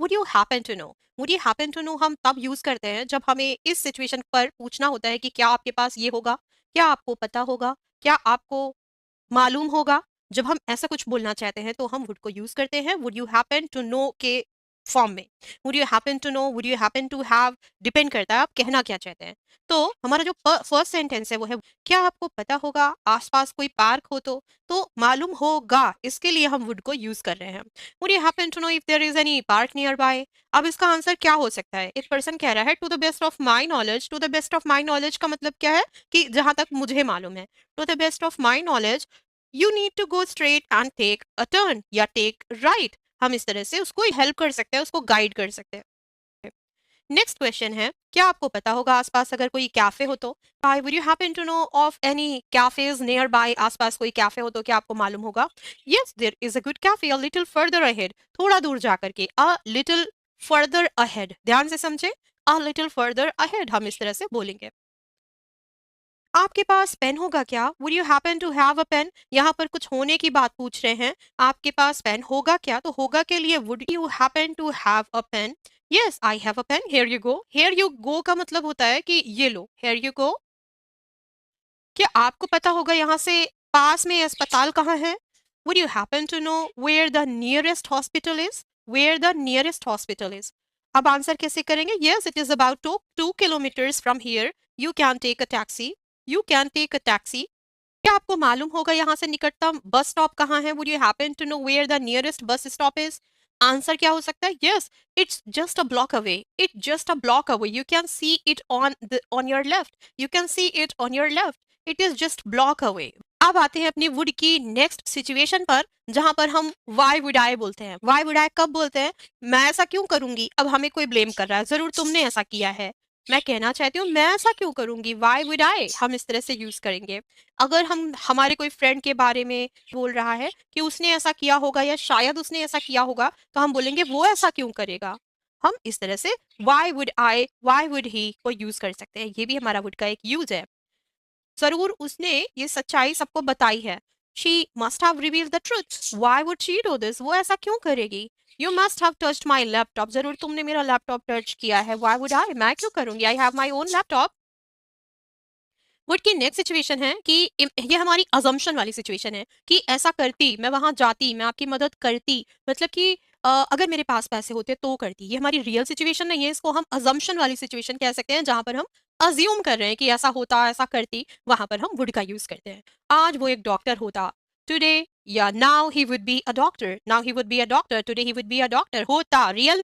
Would you happen to know. Would you happen to know हम तब use करते हैं जब हमें इस सिचुएशन पर पूछना होता है कि क्या आपके पास ये होगा, क्या आपको पता होगा, क्या आपको मालूम होगा। जब हम ऐसा कुछ बोलना चाहते हैं तो हम वुड को यूज करते हैं would you happen to know के फॉर्म में। Would you happen to know, would you happen to have, depend करता है आप कहना क्या चाहते हैं। तो हमारा जो फर्स्ट सेंटेंस है वो है क्या आपको पता होगा आसपास कोई पार्क हो तो मालूम होगा, इसके लिए हम वुड को यूज कर रहे हैं। Would you happen to know if there is any park near by. अब इसका आंसर क्या हो सकता है? एक पर्सन कह रहा है to the best of my knowledge. To the best of my knowledge का मतलब क्या है कि जहां तक मुझे मालूम है। To the best of my knowledge you need to go straight and take a turn या टेक राइट। हम इस तरह से उसको हेल्प कर सकते हैं, उसको गाइड कर सकते हैं। नेक्स्ट क्वेश्चन है क्या आपको पता होगा आसपास अगर कोई कैफे हो तो। I would you happen to know of any cafes near by. आसपास कोई कैफे हो तो क्या आपको मालूम होगा? Yes there is a good cafe a little further ahead. थोड़ा दूर जाकर के, अ लिटिल फर्दर अहेड, ध्यान से समझे, अ लिटिल फर्दर अहेड हम इस तरह से बोलेंगे। आपके पास पेन होगा क्या? Would you happen to have a pen. यहाँ पर कुछ होने की बात पूछ रहे हैं, आपके पास पेन होगा क्या? तो होगा के लिए would you happen to have a pen. Yes I have a pen, here you go. Here you go का मतलब होता है कि ये लो, हेयर यू गो। क्या आपको पता होगा यहाँ से पास में अस्पताल कहाँ है? Would you happen to know where the nearest hospital is. Where the nearest hospital is. अब आंसर कैसे करेंगे? Yes it is about 2 kilometres from here. You can take a taxi. You can take a taxi. क्या आपको मालूम होगा यहाँ से निकटतम बस स्टॉप कहाँ है? Would you happen to know where the nearest bus stop is. Answer क्या हो सकता है? Yes it's just a block away. It just a block away. You can see it on your left. You can see it on your left. It is just block away. अब आते हैं अपनी would की next situation पर, जहां पर हम why would I बोलते हैं। वाई वुड आई कब बोलते हैं? मैं ऐसा क्यों करूंगी। अब हमें कोई ब्लेम कर रहा है, जरूर तुमने ऐसा किया है। मैं कहना चाहती हूँ मैं ऐसा क्यों करूंगी, वाई वुड आई हम इस तरह से यूज करेंगे। अगर हम हमारे कोई फ्रेंड के बारे में बोल रहा है कि उसने ऐसा किया होगा या शायद उसने ऐसा किया होगा, तो हम बोलेंगे वो ऐसा क्यों करेगा। हम इस तरह से why would I, why would he को यूज कर सकते हैं। ये भी हमारा वुड का एक यूज है। जरूर उसने ये सच्चाई सबको बताई है। She must have revealed the truth. Why would she do this, वो ऐसा क्यों करेगी। You must have touched my laptop. जरूर तुमने मेरा लैपटॉप टच किया है। व्हाई वुड आई, मैं क्यों करूंगी, I have my own laptop. Would की नेक्स्ट सिचुएशन है कि ये हमारी अजम्पशन वाली सिचुएशन है कि ऐसा करती, मैं वहां जाती, मैं आपकी मदद करती, मतलब कि अगर मेरे पास पैसे होते तो करती। ये हमारी रियल सिचुएशन नहीं है, इसको हम अजम्पशन वाली सिचुएशन कह सकते हैं, जहां पर हम अज्यूम कर रहे हैं कि ऐसा होता, ऐसा करती। वहां पर हम वुड का यूज करते हैं। आज वो एक डॉक्टर होता, टुडे या now he would be a doctor. Now he would be a doctor, today he would be a doctor. होता रियल